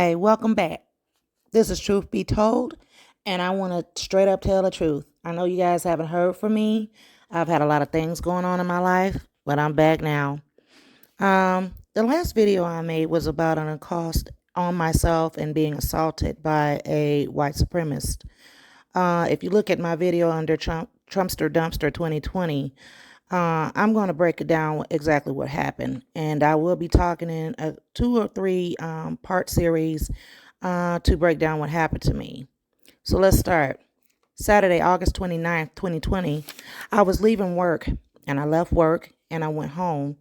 Hi, welcome back. This is Truth Be Told, and I want to straight up tell the truth. I know you guys haven't heard from me. I've had a lot of things going on in my life, but I'm back now. The last video I made was about an accost on myself and being assaulted by a white supremacist. If you look at my video under Trumpster Dumpster 2020, I'm going to break it down exactly what happened, and I will be talking in a 2 or 3 part series to break down what happened to me. So let's start. Saturday, August 29th, 2020, I was leaving work, and I left work and I went home,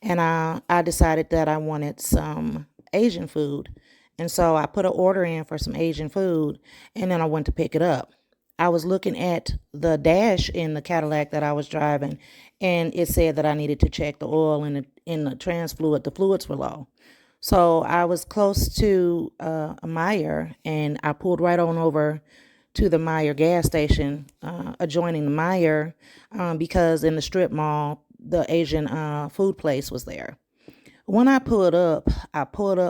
and I decided that I wanted some Asian food. And so I put an order in for some Asian food, and then I went to pick it up. I was looking at the dash in the Cadillac that I was driving, and it said that I needed to check the oil in the trans fluid. The fluids were low. So I was close to a Meyer, and I pulled right on over to the Meyer gas station adjoining the Meyer because in the strip mall, the Asian food place was there. When I pulled up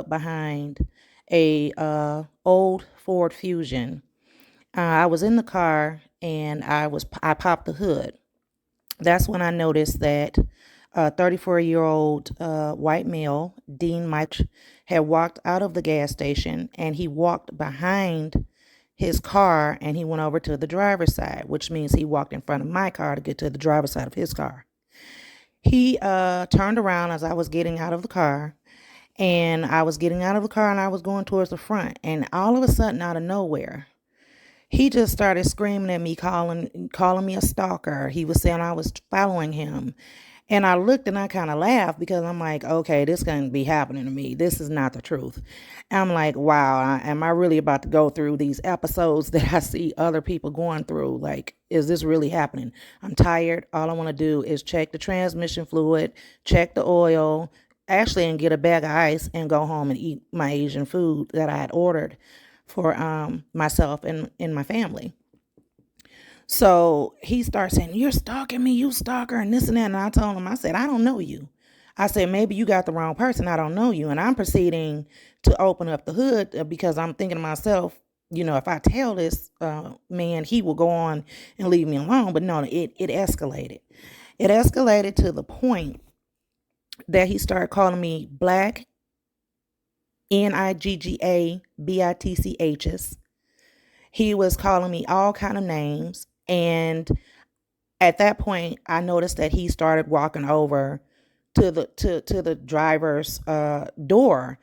behind a old Ford Fusion. I was in the car and I popped the hood. That's when I noticed that a 34-year-old white male, Dean Mike, had walked out of the gas station, and he walked behind his car and he went over to the driver's side, which means he walked in front of my car to get to the driver's side of his car. He turned around as I was getting out of the car, and I was getting out of the car and I was going towards the front, and all of a sudden, out of nowhere, he just started screaming at me, calling me a stalker. He was saying I was following him. And I looked and I kind of laughed because I'm like, okay, this can't be happening to me. This is not the truth. I'm like, wow, am I really about to go through these episodes that I see other people going through? Like, is this really happening? I'm tired. All I want to do is check the transmission fluid, check the oil, actually, and get a bag of ice and go home and eat my Asian food that I had ordered for myself and my family. So he starts saying, "You're stalking me, you stalker," and this and that. And I told him, I said, "I don't know you." I said, "Maybe you got the wrong person. I don't know you." And I'm proceeding to open up the hood because I'm thinking to myself, if I tell this man, he will go on and leave me alone. But no, it escalated. It escalated to the point that he started calling me black, NIGGABITCHs. He was calling me all kind of names. And at that point, I noticed that he started walking over to the driver's door,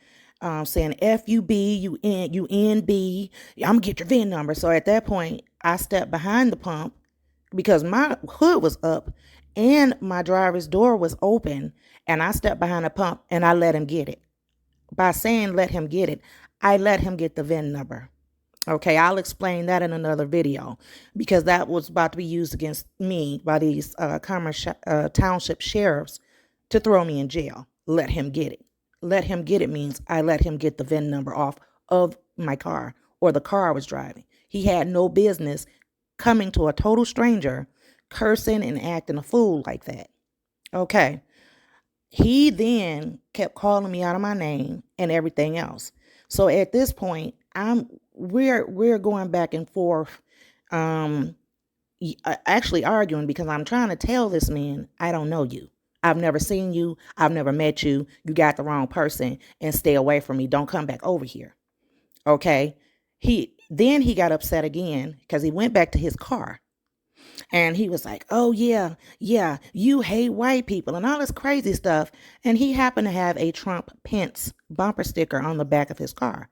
saying "FUB, you NB, I'm gonna get your VIN number." So at that point, I stepped behind the pump because my hood was up and my driver's door was open, and I stepped behind the pump and I let him get it. By saying let him get it, I let him get the VIN number. Okay, I'll explain that in another video because that was about to be used against me by these township sheriffs to throw me in jail. Let him get it. Let him get it means I let him get the VIN number off of my car or the car I was driving. He had no business coming to a total stranger, cursing and acting a fool like that. Okay. He then kept calling me out of my name and everything else. So at this point, we're going back and forth, actually arguing because I'm trying to tell this man, I don't know you. I've never seen you. I've never met you. You got the wrong person, and stay away from me. Don't come back over here. Okay. He got upset again because he went back to his car. And he was like, "Oh, yeah, yeah, you hate white people," and all this crazy stuff. And he happened to have a Trump Pence bumper sticker on the back of his car.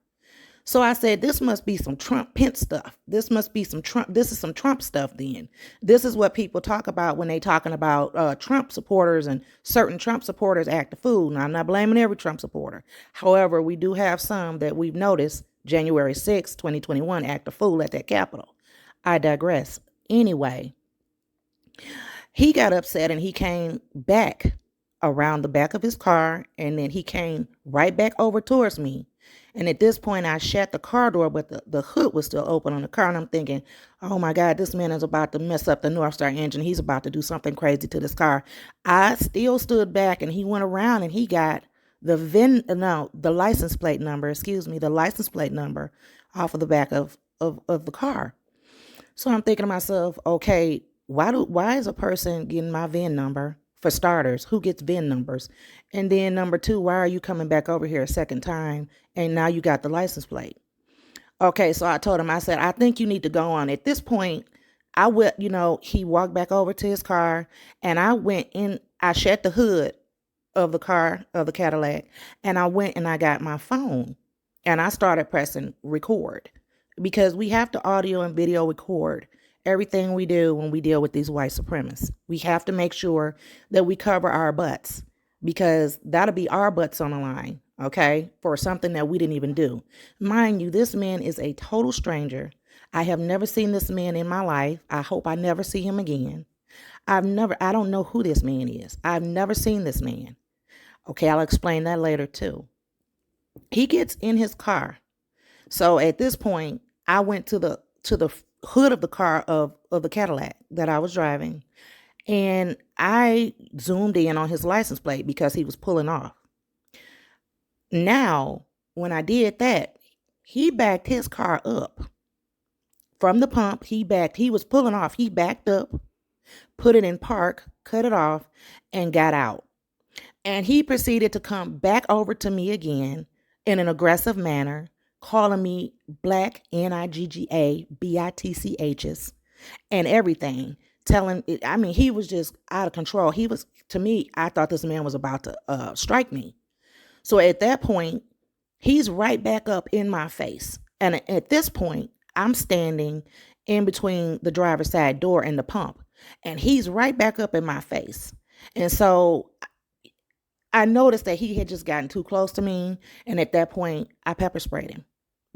So I said, this must be some Trump Pence stuff. This must be some Trump. This is some Trump stuff then. This is what people talk about when they talking about Trump supporters, and certain Trump supporters act a fool. Now, I'm not blaming every Trump supporter. However, we do have some that we've noticed January 6, 2021, act a fool at that Capitol. I digress. Anyway, he got upset and he came back around the back of his car, and then he came right back over towards me. And at this point, I shut the car door, but the hood was still open on the car. And I'm thinking, oh my God, this man is about to mess up the North Star engine. He's about to do something crazy to this car. I still stood back, and he went around and he got the license plate number, the license plate number off of the back of the car. So I'm thinking to myself, okay, why is a person getting my VIN number? For starters, who gets VIN numbers? And then number two, why are you coming back over here a second time and now you got the license plate? Okay, so I told him, I said, I think you need to go on. At this point, I went, he walked back over to his car and I went in, I shut the hood of the car, of the Cadillac, and I went and I got my phone and I started pressing record because we have to audio and video record everything we do when we deal with these white supremacists. We have to make sure that we cover our butts because that'll be our butts on the line, okay, for something that we didn't even do. Mind you, this man is a total stranger. I have never seen this man in my life. I hope I never see him again. I don't know who this man is. I've never seen this man. Okay, I'll explain that later too. He gets in his car. So at this point, I went to the hood of the car of the Cadillac that I was driving, and I zoomed in on his license plate because he was pulling off. Now, when I did that, he backed his car up from the pump. He was pulling off. He backed up, put it in park, cut it off, and got out. And he proceeded to come back over to me again in an aggressive manner, calling me black, Nigga, bitchs, and everything. He was just out of control. To me, I thought this man was about to strike me. So at that point, he's right back up in my face. And at this point, I'm standing in between the driver's side door and the pump. And he's right back up in my face. And so I noticed that he had just gotten too close to me. And at that point, I pepper sprayed him.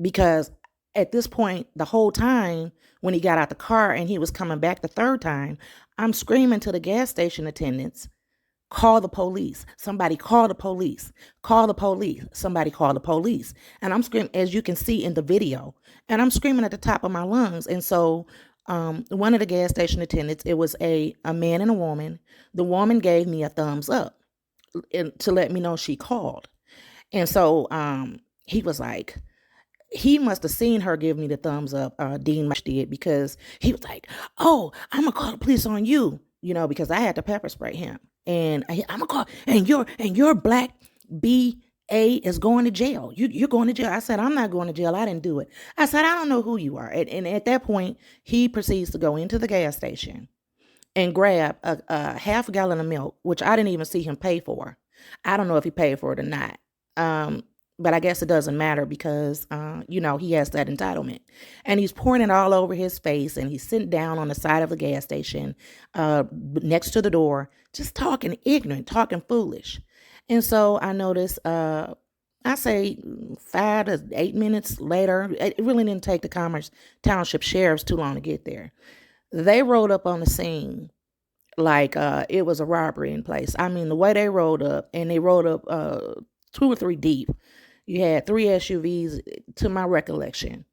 Because at this point, the whole time when he got out the car and he was coming back the third time, I'm screaming to the gas station attendants, call the police. Somebody call the police. Call the police. Somebody call the police. And I'm screaming, as you can see in the video, and I'm screaming at the top of my lungs. And so one of the gas station attendants, it was a man and a woman. The woman gave me a thumbs up to let me know she called. And so he was like, he must have seen her give me the thumbs up, Dean did, because he was like, oh, I'm going to call the police on you, because I had to pepper spray him. And I'm going to call, and your black B.A. is going to jail. You're going to jail. I said, I'm not going to jail. I didn't do it. I said, I don't know who you are. And at that point, he proceeds to go into the gas station and grab a half a gallon of milk, which I didn't even see him pay for. I don't know if he paid for it or not. But I guess it doesn't matter because, he has that entitlement. And he's pouring it all over his face, and he's sitting down on the side of the gas station next to the door, just talking ignorant, talking foolish. And so I noticed, I say 5 to 8 minutes later, it really didn't take the Commerce Township sheriffs too long to get there. They rolled up on the scene like it was a robbery in place. I mean, the way they rolled up, and they rolled up 2 or 3 deep. You had 3 SUVs, to my recollection.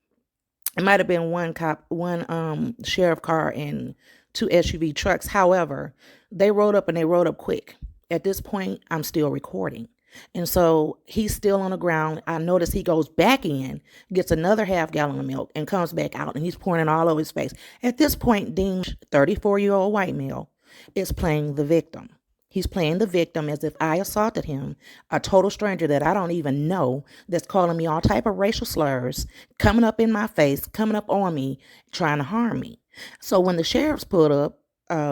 It might have been one sheriff car and 2 SUV trucks. However, they rolled up, and they rolled up quick. At this point, I'm still recording. And so he's still on the ground. I notice he goes back in, gets another half gallon of milk, and comes back out, and he's pouring it all over his face. At this point, Dean, 34-year-old white male, is playing the victim. He's playing the victim as if I assaulted him, a total stranger that I don't even know, that's calling me all type of racial slurs, coming up in my face, coming up on me, trying to harm me. So when the sheriffs pulled up,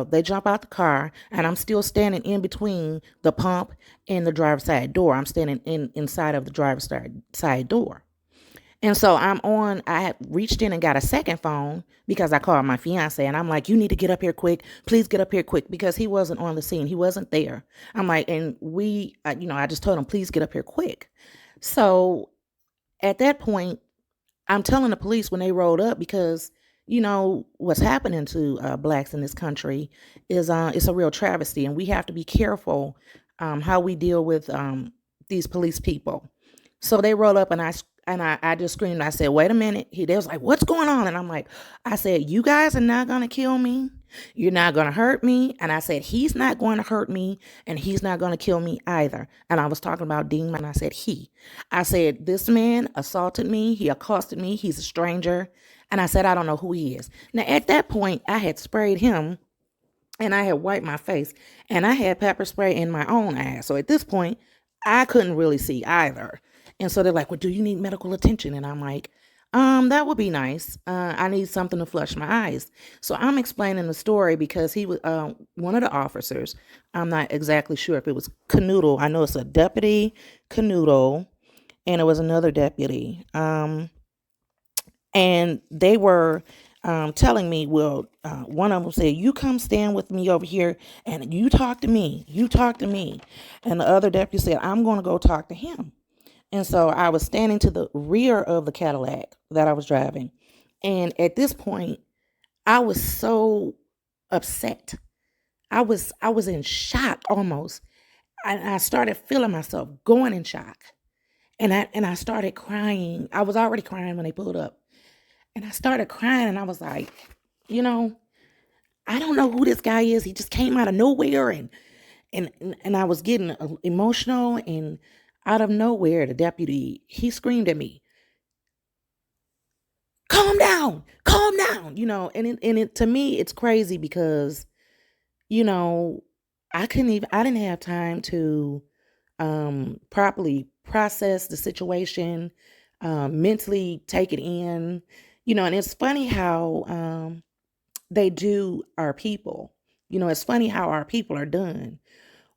they jump out the car, and I'm still standing in between the pump and the driver's side door. I'm standing inside of the driver's side door. And so I had reached in and got a second phone because I called my fiance, and I'm like, you need to get up here quick. Please get up here quick, because he wasn't on the scene. He wasn't there. I'm like, and I just told him, please get up here quick. So at that point, I'm telling the police when they rolled up, because, what's happening to blacks in this country is it's a real travesty, and we have to be careful how we deal with these police people. So they rolled up, and I just screamed. I said, wait a minute. They was like, what's going on? And I'm like, I said, you guys are not going to kill me. You're not going to hurt me. And I said, he's not going to hurt me and he's not going to kill me either. And I was talking about Dean and I said, he. I said, this man assaulted me. He accosted me. He's a stranger. And I said, I don't know who he is. Now, at that point, I had sprayed him and I had wiped my face and I had pepper spray in my own eyes. So at this point, I couldn't really see either. And so they're like, well, do you need medical attention? And I'm like, that would be nice. I need something to flush my eyes. So I'm explaining the story because he was one of the officers. I'm not exactly sure if it was Canoodle. I know it's a deputy Canoodle, and it was another deputy. And they were telling me, well, one of them said, you come stand with me over here and you talk to me. You talk to me. And the other deputy said, I'm going to go talk to him. And so I was standing to the rear of the Cadillac that I was driving. And at this point, I was so upset. I was in shock almost. I started feeling myself going in shock. And I started crying. I was already crying when they pulled up. And I started crying and I was like, you know, I don't know who this guy is. He just came out of nowhere and I was getting emotional, and out of nowhere, the deputy, he screamed at me, calm down, and to me, it's crazy because, you know, I didn't have time to properly process the situation, mentally take it in, and it's funny how they do our people. It's funny how our people are done.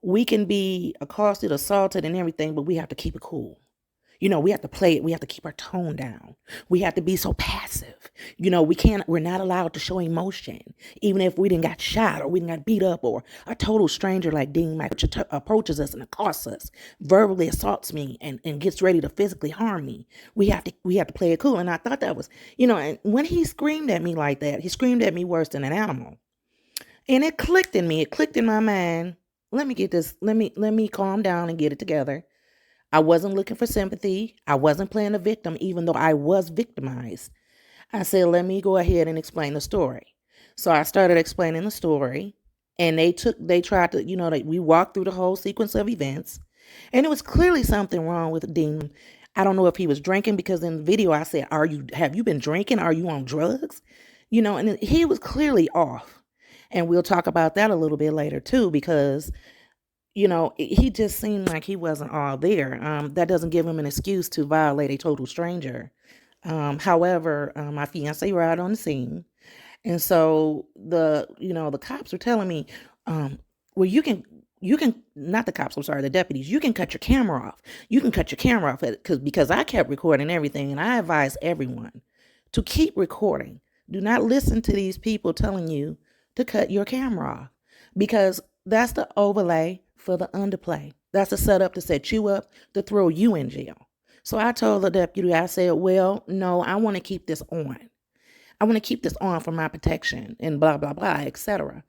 We can be accosted, assaulted, and everything, but we have to keep it cool. We have to play it. We have to keep our tone down. We have to be so passive. We're not allowed to show emotion. Even if we didn't got shot or we didn't got beat up, or a total stranger like Dean approaches us and accosts us, verbally assaults me and gets ready to physically harm me. We have to play it cool. And I thought that was, and when he screamed at me like that, he screamed at me worse than an animal. And it clicked in me. It clicked in my mind. Let me get this. Let me calm down and get it together. I wasn't looking for sympathy. I wasn't playing the victim, even though I was victimized. I said, let me go ahead and explain the story. So I started explaining the story, and they tried to, we walked through the whole sequence of events, and it was clearly something wrong with Dean. I don't know if he was drinking, because in the video I said, have you been drinking? Are you on drugs? And he was clearly off. And we'll talk about that a little bit later too, because he just seemed like he wasn't all there. That doesn't give him an excuse to violate a total stranger. However, my fiance arrived on the scene. And so the cops were telling me, well, you can, not the cops, I'm sorry, the deputies, you can cut your camera off. You can cut your camera off because I kept recording everything. And I advise everyone to keep recording. Do not listen to these people telling you to cut your camera off, because that's the overlay for the underplay. That's the setup to set you up to throw you in jail. So I told the deputy, I said, well, no, I want to keep this on. I want to keep this on for my protection and blah, blah, blah, etc.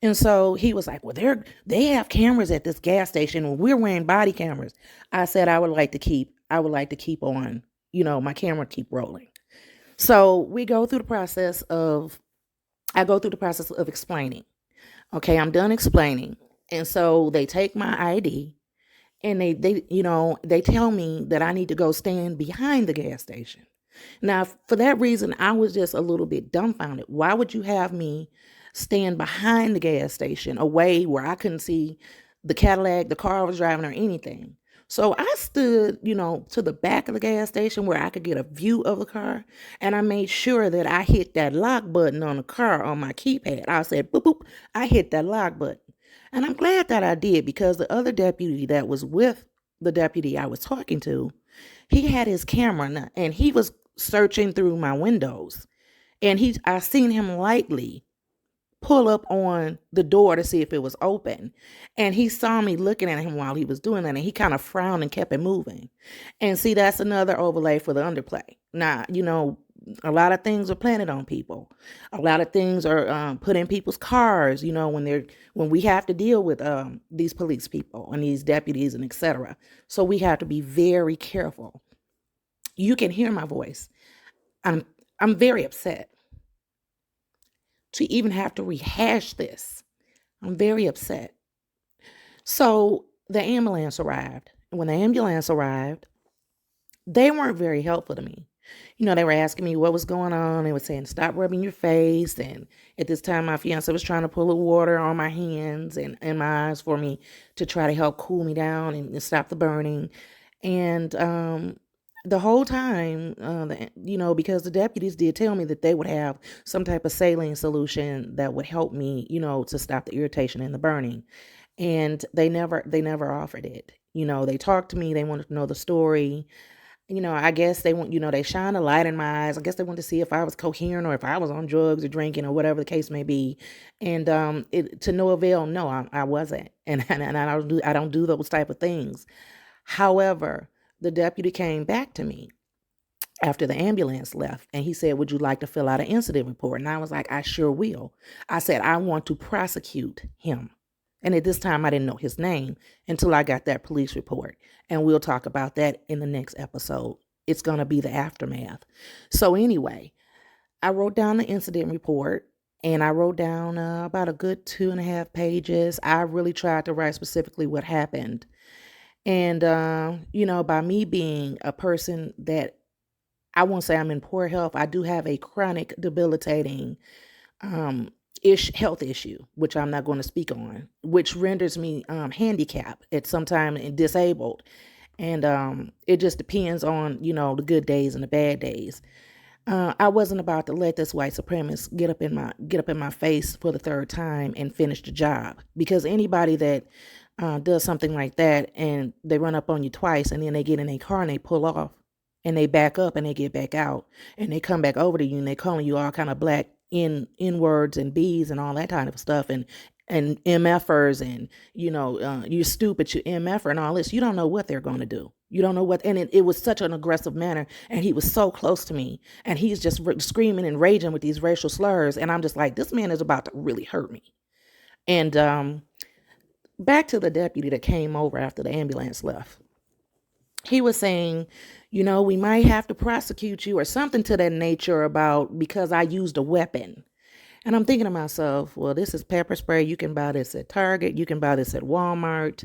And so he was like, well, they have cameras at this gas station and we're wearing body cameras. I said, I would like to keep on, my camera keep rolling. So I go through the process of explaining. Okay, I'm done explaining. And so they take my ID and they tell me that I need to go stand behind the gas station. Now, for that reason, I was just a little bit dumbfounded. Why would you have me stand behind the gas station, away where I couldn't see the Cadillac, the car I was driving, or anything? So I stood, to the back of the gas station where I could get a view of the car. And I made sure that I hit that lock button on the car on my keypad. I said, boop, boop. I hit that lock button. And I'm glad that I did, because the other deputy that was with the deputy I was talking to, he had his camera and he was searching through my windows. And I seen him lightly pull up on the door to see if it was open. And he saw me looking at him while he was doing that. And he kind of frowned and kept it moving. And see, that's another overlay for the underplay. Now, a lot of things are planted on people. A lot of things are put in people's cars, when we have to deal with these police people and these deputies and etc. So we have to be very careful. You can hear my voice. I'm very upset. to even have to rehash this. I'm very upset. So the ambulance arrived. And when the ambulance arrived, they weren't very helpful to me. They were asking me what was going on. They were saying, stop rubbing your face. And at this time, my fiance was trying to pull the water on my hands and my eyes for me to try to help cool me down and stop the burning. And the whole time, because the deputies did tell me that they would have some type of saline solution that would help me, to stop the irritation and the burning. And they never offered it. They talked to me. They wanted to know the story. I guess they want, they shine a light in my eyes. I guess they wanted to see if I was coherent or if I was on drugs or drinking or whatever the case may be. And to no avail, no, I wasn't. And I don't do those type of things. However, the deputy came back to me after the ambulance left, and he said, would you like to fill out an incident report? And I was like, I sure will. I said, I want to prosecute him. And at this time, I didn't know his name until I got that police report. And we'll talk about that in the next episode. It's going to be the aftermath. So anyway, I wrote down the incident report, and I wrote down about a good 2.5 pages. I really tried to write specifically what happened. And, by me being a person that I won't say I'm in poor health, I do have a chronic debilitating health issue, which I'm not going to speak on, which renders me handicapped at some time and disabled. And it just depends on, the good days and the bad days. I wasn't about to let this white supremacist get up in my face for the third time and finish the job, because anybody that does something like that and they run up on you twice and then they get in a car and they pull off and they back up and they get back out and they come back over to you and they calling you all kind of black N words and B's and all that kind of stuff and MFers and you're stupid, you MFer and all this. You don't know what they're going to do. You don't know what, and it was such an aggressive manner, and he was so close to me, and he's just screaming and raging with these racial slurs, and I'm just like, this man is about to really hurt me. And back to the deputy that came over after the ambulance left. He was saying, we might have to prosecute you or something to that nature because I used a weapon. And I'm thinking to myself, well, this is pepper spray. You can buy this at Target. You can buy this at Walmart.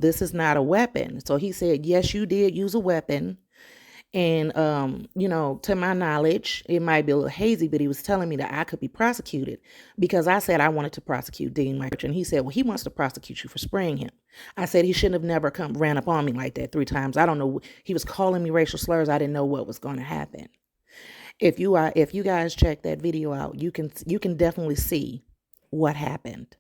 This is not a weapon. So he said, yes, you did use a weapon. And, to my knowledge, it might be a little hazy, but he was telling me that I could be prosecuted because I said I wanted to prosecute Dean Mike. And he said, well, he wants to prosecute you for spraying him. I said he shouldn't have never ran up on me like that 3 times. I don't know. He was calling me racial slurs. I didn't know what was going to happen. If you guys check that video out, you can definitely see what happened.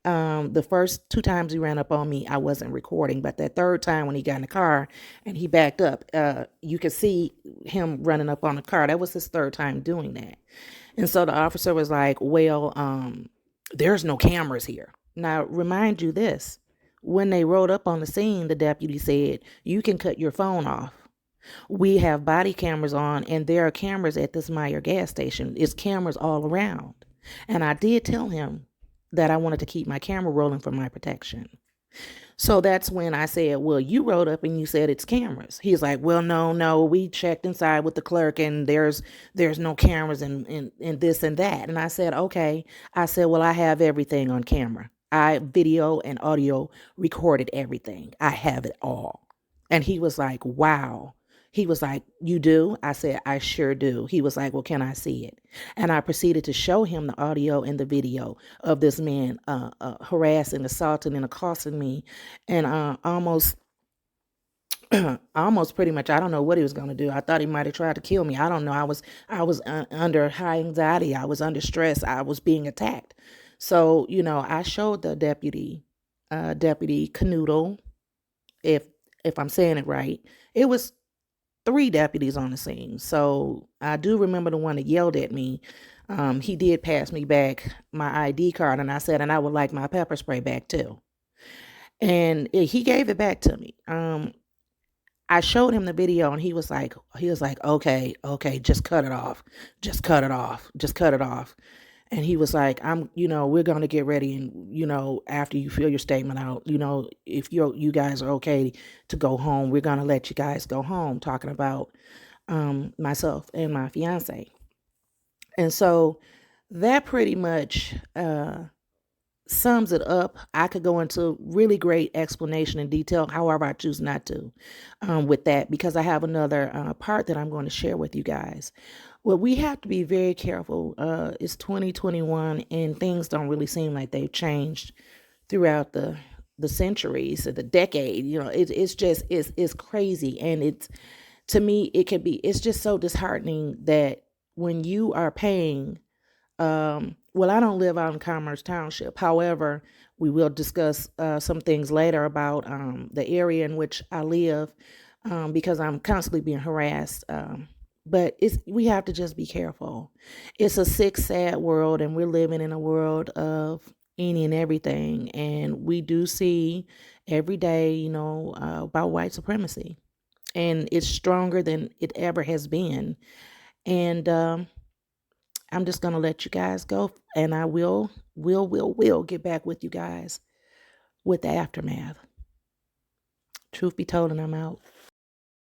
The first 2 times he ran up on me, I wasn't recording, but that third time when he got in the car and he backed up, you could see him running up on the car. That was his 3rd time doing that. And so the officer was like, well, there's no cameras here. Now, remind you this, when they rode up on the scene, the deputy said, you can cut your phone off. We have body cameras on, and there are cameras at this Meyer gas station. It's cameras all around. And I did tell him that I wanted to keep my camera rolling for my protection. So that's when I said, well, you rode up and you said it's cameras. He's like, well, no, we checked inside with the clerk and there's no cameras and this and that. And I said, okay. I said, well, I have everything on camera. I video and audio recorded everything. I have it all. And he was like, wow. He was like, you do? I said, I sure do. He was like, well, can I see it? And I proceeded to show him the audio and the video of this man harassing, assaulting, and accosting me. And almost pretty much, I don't know what he was going to do. I thought he might have tried to kill me. I don't know. I was under high anxiety. I was under stress. I was being attacked. So, I showed the Deputy Canoodle, if I'm saying it right. It was 3 deputies on the scene. So I do remember the one that yelled at me. He did pass me back my ID card, and I said, and I would like my pepper spray back too. And he gave it back to me. I showed him the video, and he was like, okay, just cut it off. Just cut it off. And he was like, we're going to get ready. And, after you fill your statement out, if you guys are okay to go home, we're going to let you guys go home, talking about myself and my fiance. And so that pretty much sums it up. I could go into really great explanation and detail. However, I choose not to with that, because I have another part that I'm going to share with you guys. Well, we have to be very careful. It's 2021 and things don't really seem like they've changed throughout the centuries or the decade. It's just it's crazy, and it's, to me, it's just so disheartening that when you are paying, well, I don't live out in Commerce Township. However, we will discuss some things later about the area in which I live, because I'm constantly being harassed. But we have to just be careful. It's a sick, sad world, and we're living in a world of any and everything. And we do see every day, about white supremacy, and it's stronger than it ever has been. And I'm just gonna let you guys go, and I will get back with you guys with the aftermath. Truth be told, and I'm out.